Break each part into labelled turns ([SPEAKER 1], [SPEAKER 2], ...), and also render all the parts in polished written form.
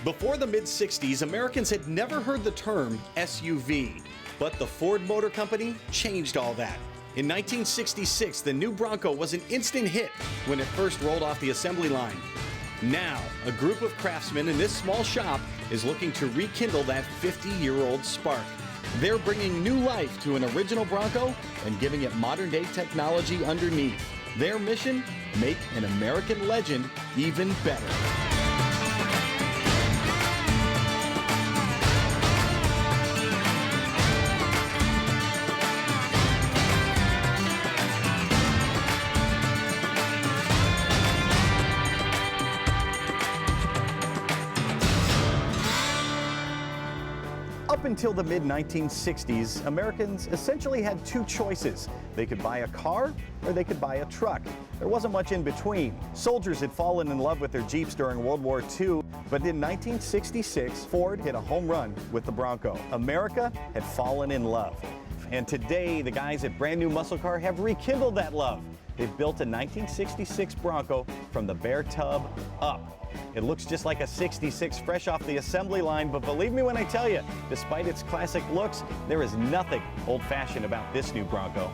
[SPEAKER 1] Before the mid-60s, Americans had never heard the term SUV, but the Ford Motor Company changed all that. In 1966, the new Bronco was an instant hit when it first rolled off the assembly line. Now, a group of craftsmen in this small shop is looking to rekindle that 50-year-old spark. They're bringing new life to an original Bronco and giving it modern-day technology underneath. Their mission? Make an American legend even better. Up until the mid-1960s, Americans essentially had two choices. They could buy a car or they could buy a truck. There wasn't much in between. Soldiers had fallen in love with their Jeeps during World War II, but in 1966, Ford hit a home run with the Bronco. America had fallen in love. And today, the guys at Brand New Muscle Car have rekindled that love. They've built a 1966 Bronco from the bare tub up. It looks just like a 66 fresh off the assembly line, but believe me when I tell you, despite its classic looks, there is nothing old-fashioned about this new Bronco.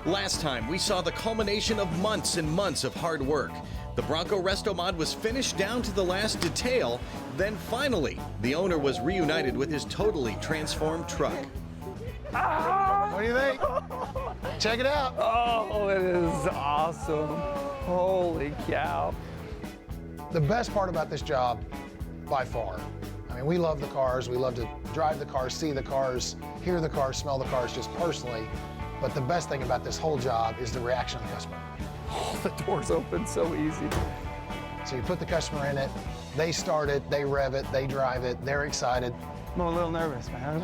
[SPEAKER 1] Last time, we saw the culmination of months and months of hard work. The Bronco Resto Mod was finished down to the last detail. Then finally, the owner was reunited with his totally transformed truck.
[SPEAKER 2] What do you think? Check it out.
[SPEAKER 3] Oh, it is awesome. Holy cow.
[SPEAKER 2] The best part about this job, by far, I mean, we love the cars. We love to drive the cars, see the cars, hear the cars, smell the cars just personally. But the best thing about this whole job is the reaction of the customer.
[SPEAKER 3] Oh, the doors open so easy.
[SPEAKER 2] So you put the customer in it, they start it, they rev it, they drive it, they're excited.
[SPEAKER 3] I'm a little nervous, man.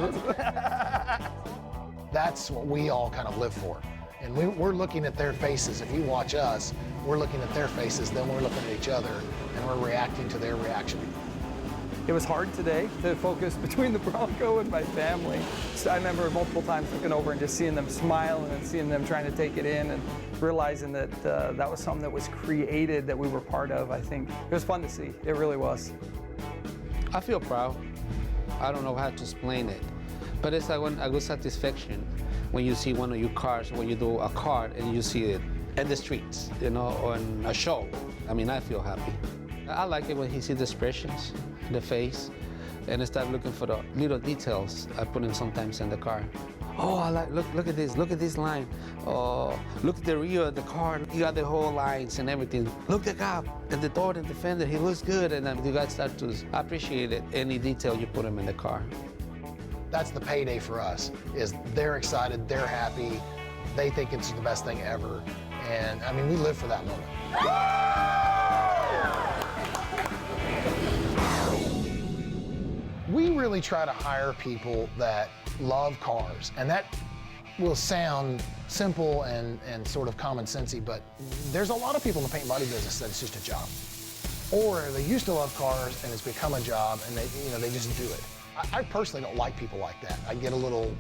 [SPEAKER 2] That's what we all kind of live for. And we're looking at their faces. If you watch us, we're looking at their faces, then we're looking at each other, and we're reacting to their reaction.
[SPEAKER 3] It was hard today to focus between the Bronco and my family. So I remember multiple times looking over and just seeing them smiling and seeing them trying to take it in and realizing that that was something that was created, that we were part of. I think it was fun to see. It really was.
[SPEAKER 4] I feel proud. I don't know how to explain it, but it's like a good satisfaction when you see one of your cars, when you do a car and you see it in the streets, you know, on a show. I mean, I feel happy. I like it when he sees the expressions, the face, and I start looking for the little details I put in sometimes in the car. Oh, I like, look at this line. Oh, look at the rear of the car. You got the whole lines and everything. Look at the cop and the door and the fender, he looks good. And then you guys start to appreciate it, any detail you put him in the car.
[SPEAKER 2] That's the payday for us, is they're excited, they're happy, they think it's the best thing ever. And I mean, we live for that moment. We really try to hire people that love cars, and that will sound simple and sort of common-sensy, but there's a lot of people in the paint and body business that it's just a job. Or they used to love cars and it's become a job and they just do it. I personally don't like people like that. I get a little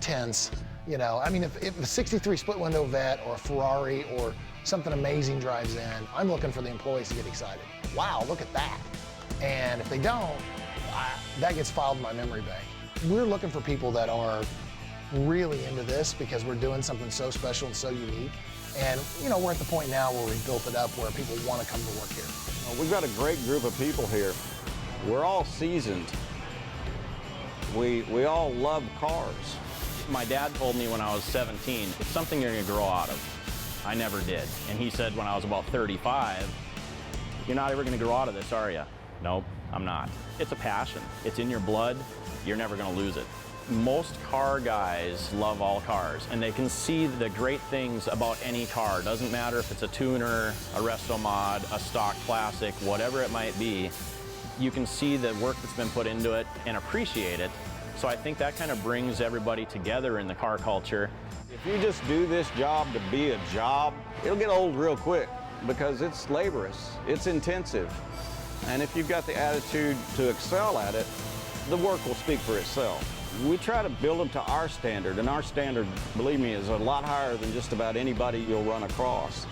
[SPEAKER 2] tense, you know. I mean, if a 63 split window Vet or a Ferrari or something amazing drives in, I'm looking for the employees to get excited. Wow, look at that. And if they don't, that gets filed in my memory bank. We're looking for people that are really into this because we're doing something so special and so unique. And, you know, we're at the point now where we've built it up where people want to come to work here.
[SPEAKER 5] Well, we've got a great group of people here. We're all seasoned. We all love cars.
[SPEAKER 6] My dad told me when I was 17, it's something you're going to grow out of. I never did. And he said when I was about 35, you're not ever going to grow out of this, are you? Nope, I'm not. It's a passion. It's in your blood. You're never going to lose it. Most car guys love all cars, and they can see the great things about any car. Doesn't matter if it's a tuner, a resto mod, a stock classic, whatever it might be. You can see the work that's been put into it and appreciate it. So I think that kind of brings everybody together in the car culture.
[SPEAKER 5] If you just do this job to be a job, it'll get old real quick because it's laborious, it's intensive. And if you've got the attitude to excel at it, the work will speak for itself. We try to build them to our standard, and our standard, believe me, is a lot higher than just about anybody you'll run across.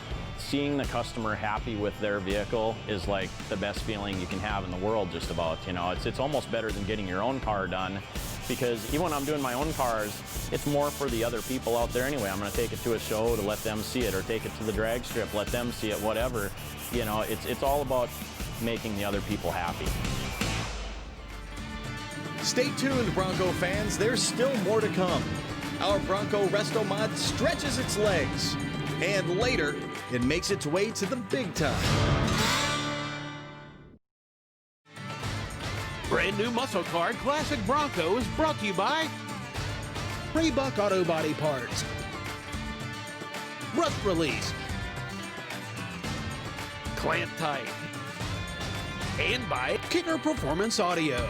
[SPEAKER 6] seeing the customer happy with their vehicle is like the best feeling you can have in the world, just about. You know, it's almost better than getting your own car done, because even when I'm doing my own cars, it's more for the other people out there anyway. I'm going to take it to a show to let them see it, or take it to the drag strip, let them see it, whatever. You know, it's all about making the other people happy.
[SPEAKER 1] Stay tuned, Bronco fans. There's still more to come. Our Bronco Resto Mod stretches its legs, and later, it makes its way to the big time.
[SPEAKER 7] Brand new muscle car Classic Bronco is brought to you by Pre-Buck Auto Body Parts, Rust Release, Clamp Tight, and by Kicker Performance Audio.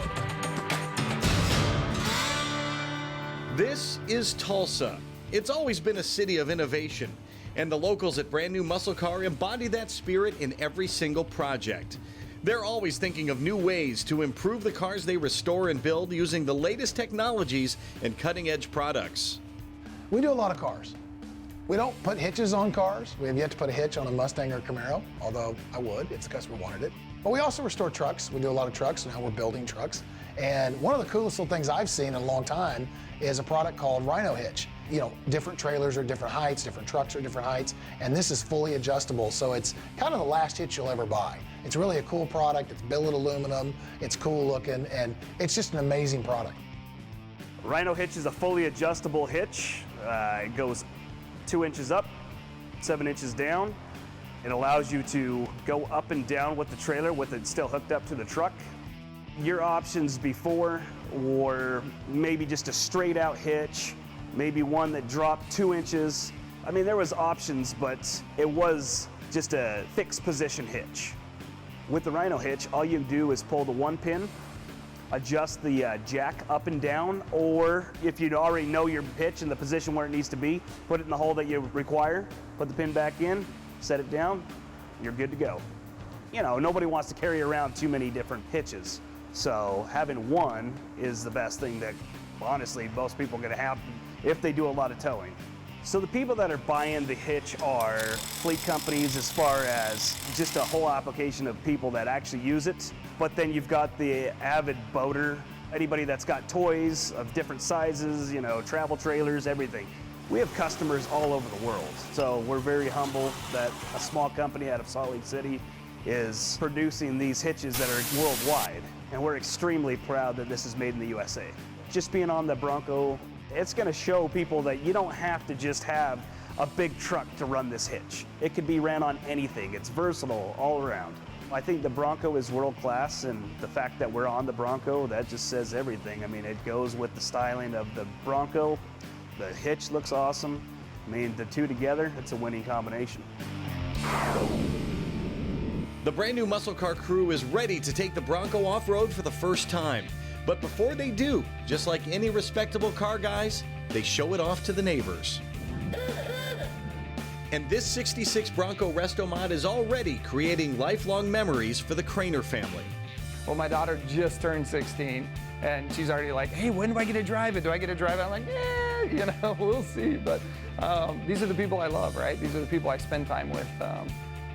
[SPEAKER 1] This is Tulsa. It's always been a city of innovation, and the locals at Brand New Muscle Car embody that spirit in every single project. They're always thinking of new ways to improve the cars they restore and build using the latest technologies and cutting-edge products.
[SPEAKER 2] We do a lot of cars. We don't put hitches on cars. We have yet to put a hitch on a Mustang or Camaro, although I would if the customer wanted it. But we also restore trucks. We do a lot of trucks, now we're building trucks. And one of the coolest little things I've seen in a long time is a product called Rhino Hitch. You know, different trailers are different heights, different trucks are different heights, and this is fully adjustable, so it's kind of the last hitch you'll ever buy. It's really a cool product, it's billet aluminum, it's cool looking, and it's just an amazing product.
[SPEAKER 8] Rhino Hitch is a fully adjustable hitch. It goes 2 inches up, 7 inches down. It allows you to go up and down with the trailer with it still hooked up to the truck. Your options before were maybe just a straight out hitch, maybe one that dropped 2 inches. I mean, there was options, but it was just a fixed position hitch. With the Rhino Hitch, all you do is pull the 1 pin, adjust the jack up and down, or if you already know your hitch in the position where it needs to be, put it in the hole that you require, put the pin back in, set it down, you're good to go. You know, nobody wants to carry around too many different hitches. So having one is the best thing that, honestly, most people are going to have if they do a lot of towing. So the people that are buying the hitch are fleet companies, as far as just a whole application of people that actually use it. But then you've got the avid boater, anybody that's got toys of different sizes, you know, travel trailers, everything. We have customers all over the world. So we're very humble that a small company out of Salt Lake City is producing these hitches that are worldwide. And we're extremely proud that this is made in the USA. Just being on the Bronco, it's going to show people that you don't have to just have a big truck to run this hitch. It can be ran on anything. It's versatile all around. I think the Bronco is world class, and the fact that we're on the Bronco, that just says everything. I mean, it goes with the styling of the Bronco. The hitch looks awesome. I mean, the two together, it's a winning combination.
[SPEAKER 1] The Brand New Muscle Car crew is ready to take the Bronco off-road for the first time. But before they do, just like any respectable car guys, they show it off to the neighbors. And this 66 Bronco Resto Mod is already creating lifelong memories for the Craner family.
[SPEAKER 3] Well, my daughter just turned 16, and she's already like, hey, when do I get to drive it? Do I get to drive it? I'm like, yeah, you know, we'll see. But these are the people I love, right? These are the people I spend time with.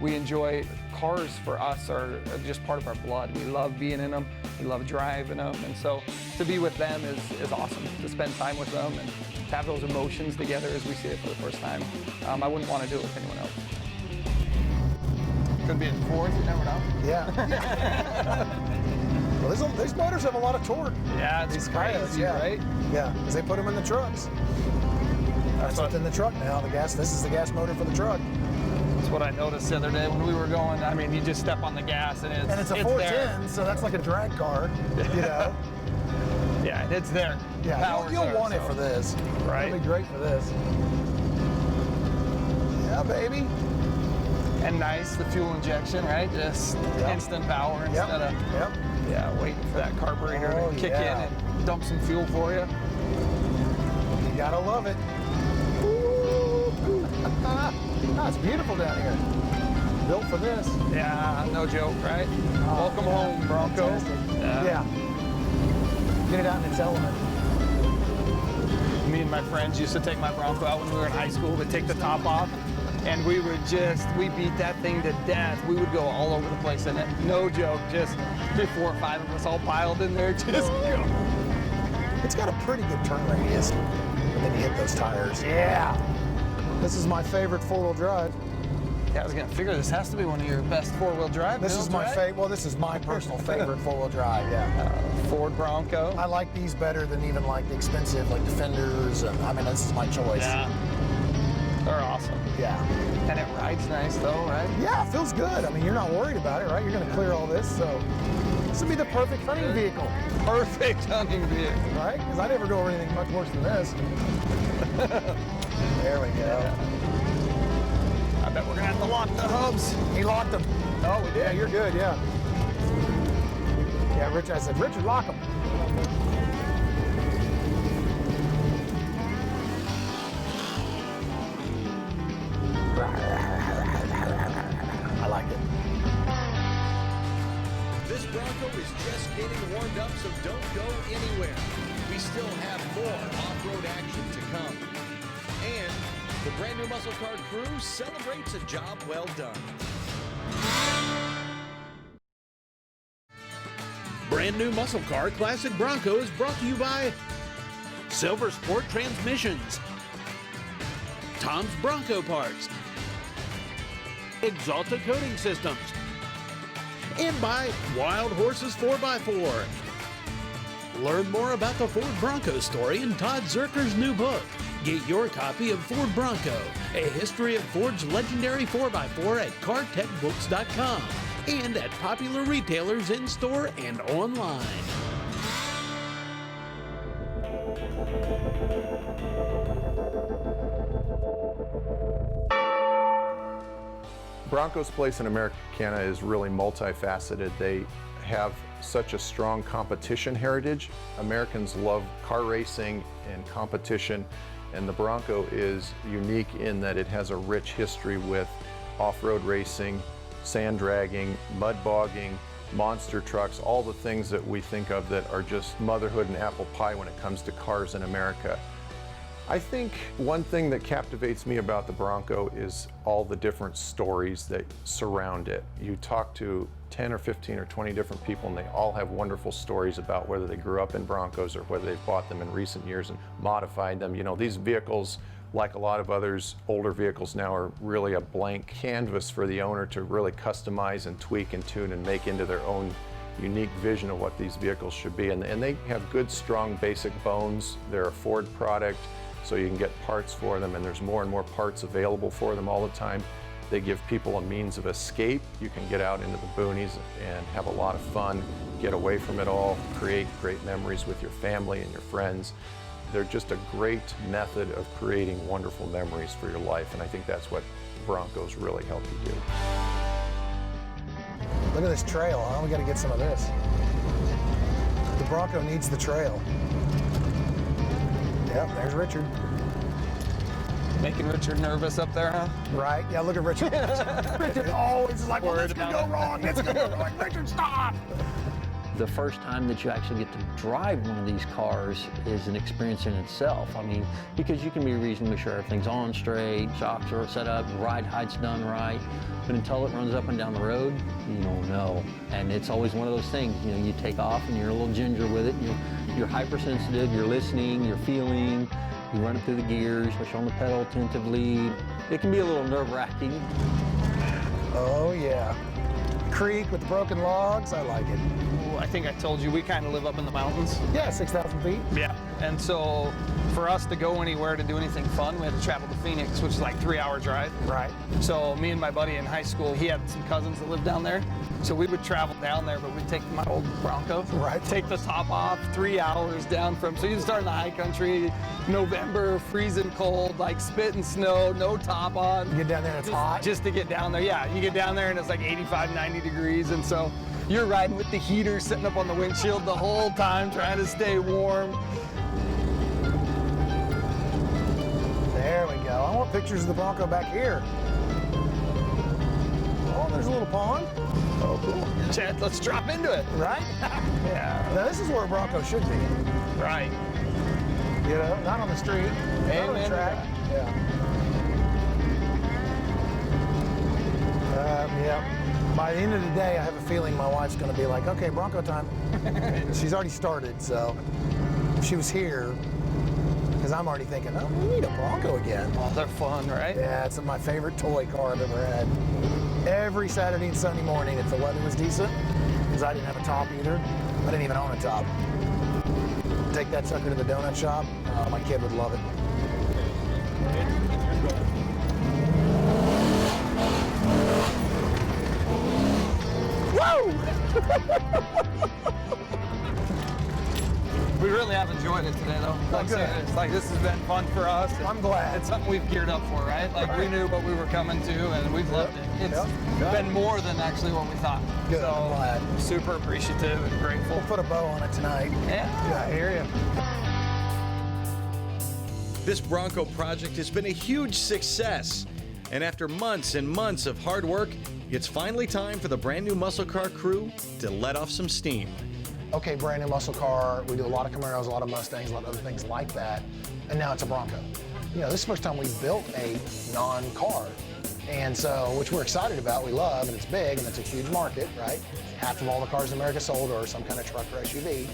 [SPEAKER 3] We enjoy cars. For us are just part of our blood. We love being in them. We love driving them. And so to be with them is awesome, to spend time with them and to have those emotions together as we see it for the first time. I wouldn't want to do it with anyone else. Could be in fourth, you never know.
[SPEAKER 2] Yeah. Well, these motors have a lot of torque.
[SPEAKER 3] Yeah, it's crazy, right?
[SPEAKER 2] Yeah, because they put them in the trucks. That's what's in the truck now. The gas. This is the gas motor for the truck.
[SPEAKER 3] That's what I noticed the other day when we were going. I mean, you just step on the gas and
[SPEAKER 2] it's a 410, so that's like a drag car, you know.
[SPEAKER 3] Yeah, it's there.
[SPEAKER 2] Yeah, you'll want it for this.
[SPEAKER 3] Right.
[SPEAKER 2] It'll be great for this. Yeah, baby.
[SPEAKER 3] And nice, the fuel injection, right? Just instant power instead of waiting for that carburetor to kick in and dump some fuel for you.
[SPEAKER 2] You gotta love it. Oh, it's beautiful down here. Built for this.
[SPEAKER 3] Yeah, no joke, right? Welcome home, Bronco.
[SPEAKER 2] Yeah. Get it out in its element.
[SPEAKER 3] Me and my friends used to take my Bronco out when we were in high school. They'd take the top off, and we beat that thing to death. We would go all over the place in it. No joke, just 4 or 5 of us all piled in there, just go.
[SPEAKER 2] It's got a pretty good turn radius, and then you hit those tires. Yeah. This is my favorite four-wheel drive.
[SPEAKER 3] Yeah, I was gonna figure this has to be one of your best four-wheel drive.
[SPEAKER 2] This is my favorite. Well, this is my personal favorite four-wheel drive. Yeah.
[SPEAKER 3] Ford Bronco.
[SPEAKER 2] I like these better than even like the expensive like Defenders. And, I mean, this is my choice.
[SPEAKER 3] Yeah. They're awesome.
[SPEAKER 2] Yeah.
[SPEAKER 3] And it rides nice though, right?
[SPEAKER 2] Yeah, it feels good. I mean, you're not worried about it, right? You're gonna clear all this, so this would be the perfect hunting vehicle.
[SPEAKER 3] Perfect hunting vehicle.
[SPEAKER 2] Right? Because I never go over anything much worse than this. There we go.
[SPEAKER 3] I bet we're gonna have to lock the hubs.
[SPEAKER 2] He locked them.
[SPEAKER 3] Oh, we did.
[SPEAKER 2] Yeah, you're good, yeah. Yeah, Rich, I said, Richard, lock them. I like it.
[SPEAKER 9] This Bronco is just getting warmed up, so don't go anywhere. We still have more off-road action to come. And the brand new muscle car crew celebrates a job well done.
[SPEAKER 7] Brand new muscle car Classic Bronco is brought to you by Silver Sport Transmissions, Tom's Bronco Parts, Exalta Coating Systems, and by Wild Horses 4x4. Learn more about the Ford Bronco story in Todd Zerker's new book. Get your copy of Ford Bronco, a history of Ford's legendary 4x4 at cartechbooks.com and at popular retailers in-store and online.
[SPEAKER 10] Bronco's place in Americana is really multifaceted. They have such a strong competition heritage. Americans love car racing and competition, and the Bronco is unique in that it has a rich history with off-road racing, sand dragging, mud bogging, monster trucks, all the things that we think of that are just motherhood and apple pie when it comes to cars in America. I think one thing that captivates me about the Bronco is all the different stories that surround it. You talk to 10 or 15 or 20 different people and they all have wonderful stories about whether they grew up in Broncos or whether they've bought them in recent years and modified them. You know, these vehicles, like a lot of others, older vehicles now are really a blank canvas for the owner to really customize and tweak and tune and make into their own unique vision of what these vehicles should be. And they have good, strong, basic bones. They're a Ford product, so you can get parts for them, and there's more and more parts available for them all the time. They give people a means of escape. You can get out into the boonies and have a lot of fun, get away from it all, create great memories with your family and your friends. They're just a great method of creating wonderful memories for your life, and I think that's what Broncos really help you do.
[SPEAKER 2] Look at this trail, huh? We got to get some of this. The Bronco needs the trail. Yep, there's Richard.
[SPEAKER 3] Making Richard nervous up there, huh?
[SPEAKER 2] Right, yeah, look at Richard. Richard always is like, well, this could go wrong, this could go wrong. Richard, stop!
[SPEAKER 11] The first time that you actually get to drive one of these cars is an experience in itself. I mean, because you can be reasonably sure everything's on straight, shocks are set up, ride height's done right, but until it runs up and down the road, you don't know. And it's always one of those things, you know, you take off and you're a little ginger with it, you're hypersensitive, you're listening, you're feeling, you run it through the gears, push on the pedal attentively. It can be a little nerve-wracking.
[SPEAKER 2] Oh yeah. Creek with the broken logs, I like it.
[SPEAKER 3] I think I told you we kind of live up in the mountains.
[SPEAKER 2] Yeah, 6,000 feet.
[SPEAKER 3] Yeah. And so for us to go anywhere to do anything fun, we had to travel to Phoenix, which is like a 3-hour drive.
[SPEAKER 2] Right.
[SPEAKER 3] So me and my buddy in high school, he had some cousins that lived down there. So we would travel down there, but we'd take my old Bronco.
[SPEAKER 2] Right.
[SPEAKER 3] Take the top off, 3 hours down from, so you start in the high country, November, freezing cold, like spitting snow, no top on.
[SPEAKER 2] You get down there and it's hot.
[SPEAKER 3] Just to get down there, yeah. You get down there and it's like 85, 90 degrees. And so you're riding with the heater sitting up on the windshield the whole time, trying to stay warm.
[SPEAKER 2] There we go. I want pictures of the Bronco back here. Oh, there's a little pond.
[SPEAKER 3] Oh, cool. Chad, let's drop into it.
[SPEAKER 2] Right?
[SPEAKER 3] Yeah.
[SPEAKER 2] Now this is where a Bronco should be.
[SPEAKER 3] Right.
[SPEAKER 2] You know, not on the street, not on the track. Yeah. By the end of the day, I have a feeling my wife's going to be like, okay, Bronco time. She's already started, so if she was here, because I'm already thinking, oh, we need a Bronco again.
[SPEAKER 3] Oh, they're fun, right?
[SPEAKER 2] Yeah, it's my favorite toy car I've ever had. Every Saturday and Sunday morning, if the weather was decent, because I didn't have a top either, I didn't even own a top. Take that sucker to the donut shop, my kid would love it.
[SPEAKER 3] Woo! We really have enjoyed it today, though. Like, serious. Like, this has been fun for us.
[SPEAKER 2] I'm glad.
[SPEAKER 3] It's something we've geared up for, right? Like, we knew what we were coming to, and we've loved it. It's been more than actually what we thought.
[SPEAKER 2] Good,
[SPEAKER 3] so,
[SPEAKER 2] I'm glad.
[SPEAKER 3] Super appreciative and grateful.
[SPEAKER 2] We'll put a bow on it tonight.
[SPEAKER 3] Yeah, I hear you.
[SPEAKER 12] This Bronco project has been a huge success. And after months and months of hard work, it's finally time for the brand new muscle car crew to let off some steam.
[SPEAKER 2] Okay, brand new muscle car. We do a lot of Camaros, a lot of Mustangs, a lot of other things like that. And now it's a Bronco. You know, this is the first time we've built a non-car. And so, which we're excited about, we love, and it's big, and it's a huge market, right? Half of all the cars in America sold are some kind of truck or SUV.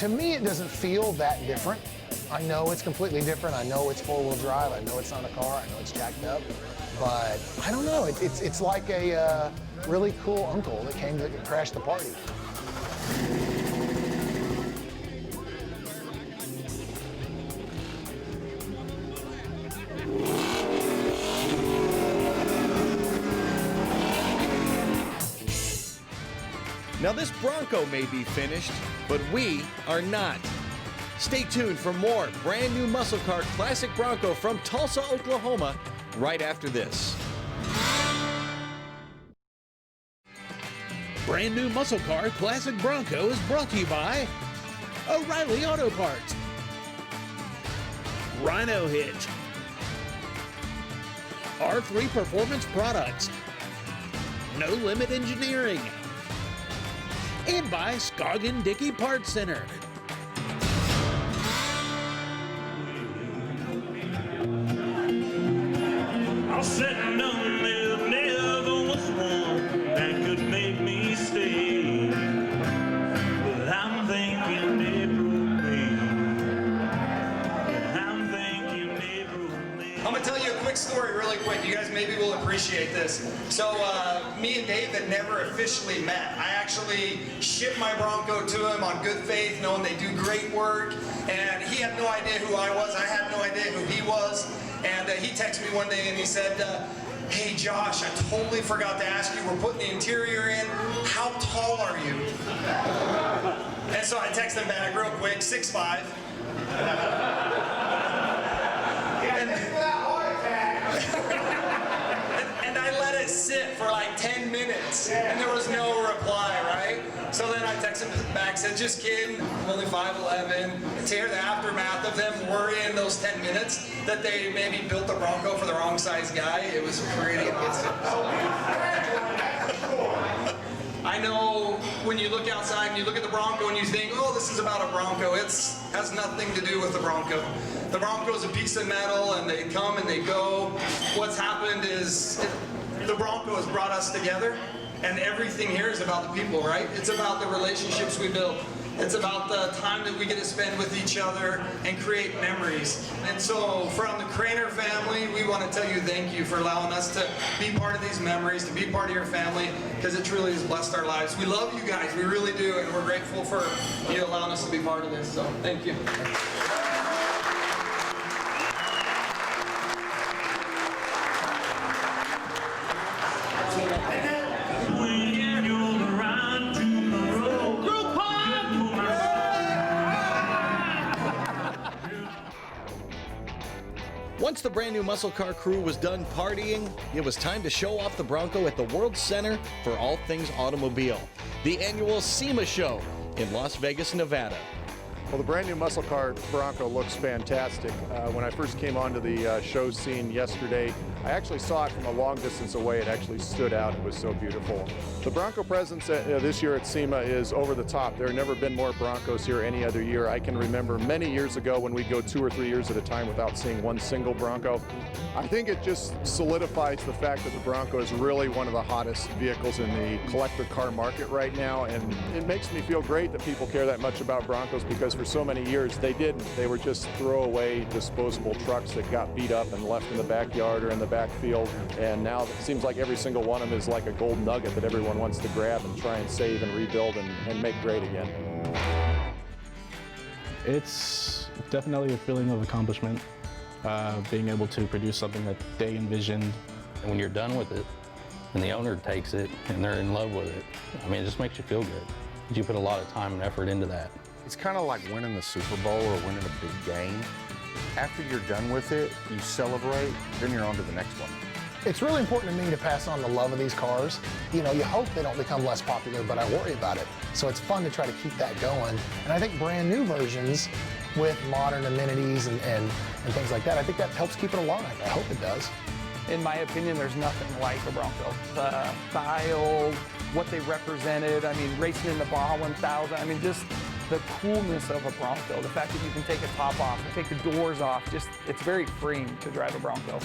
[SPEAKER 2] To me, it doesn't feel that different. I know it's completely different. I know it's four-wheel drive. I know it's not a car. I know it's jacked up. But I don't know. It's like a really cool uncle that came to crash the party.
[SPEAKER 12] Now this Bronco may be finished, but we are not. Stay tuned for more brand new muscle car classic Bronco from Tulsa, Oklahoma, right after this.
[SPEAKER 7] Brand new muscle car classic Bronco is brought to you by O'Reilly Auto Parts, Rhino Hitch, R3 Performance Products, No Limit Engineering, and by Scoggin Dickey Parts Center.
[SPEAKER 13] I'll sit down there, never was one that could make me stay. But I'm thinking they broke me. I'm thinking they broke me.
[SPEAKER 14] I'm gonna tell you a quick story really quick. You guys maybe will appreciate this. So me and Dave had never officially met. I actually shipped my Bronco to him on good faith, knowing they do great work. And he had no idea who I was. I had no idea who he was. And he texted me one day and he said, hey Josh, I totally forgot to ask you, we're putting the interior in. How tall are you? And so I texted him back real quick, 6'5". And I let it sit for like 10 minutes, and there was no reply, right? So then I texted him back, said, just kidding, I'm only 5'11". To hear the aftermath of them worrying those 10 minutes that they maybe built the Bronco for the wrong size guy, it was pretty awesome. I know when you look outside and you look at the Bronco and you think, oh, this is about a Bronco. It has nothing to do with the Bronco. The Bronco is a piece of metal and they come and they go. What's happened is the Bronco has brought us together, and everything here is about the people, right? It's about the relationships we build. It's about the time that we get to spend with each other and create memories. And so from the Craner family, we want to tell you thank you for allowing us to be part of these memories, to be part of your family, because it truly has blessed our lives. We love you guys, we really do, and we're grateful for you allowing us to be part of this, so thank you.
[SPEAKER 12] Once the brand new muscle car crew was done partying, it was time to show off the Bronco at the World Center for All Things Automobile, the annual SEMA show in Las Vegas, Nevada.
[SPEAKER 10] Well, the brand new muscle car Bronco looks fantastic. When I first came onto the show scene yesterday, I actually saw it from a long distance away. It actually stood out. It was so beautiful. The Bronco presence this year at SEMA is over the top. There have never been more Broncos here any other year. I can remember many years ago when we'd go 2 or 3 years at a time without seeing one single Bronco. I think it just solidifies the fact that the Bronco is really one of the hottest vehicles in the collector car market right now, and it makes me feel great that people care that much about Broncos, because for so many years they didn't. They were just throwaway disposable trucks that got beat up and left in the backyard or in the backfield, and now it seems like every single one of them is like a gold nugget that everyone wants to grab and try and save and rebuild and make great again.
[SPEAKER 15] It's definitely a feeling of accomplishment, being able to produce something that they envisioned.
[SPEAKER 11] And when you're done with it, and the owner takes it, and they're in love with it, I mean, it just makes you feel good. You put a lot of time and effort into that.
[SPEAKER 16] It's kind of like winning the Super Bowl or winning a big game. After you're done with it, you celebrate, then you're on to the next one.
[SPEAKER 2] It's really important to me to pass on the love of these cars. You know, you hope they don't become less popular, but I worry about it. So it's fun to try to keep that going. And I think brand new versions with modern amenities and things like that, I think that helps keep it alive. I hope it does.
[SPEAKER 3] In my opinion, there's nothing like a Bronco. The style, what they represented, I mean, racing in the Baja 1000, I mean, just the coolness of a Bronco, the fact that you can take a top off and take the doors off, just, it's very freeing to drive a Bronco.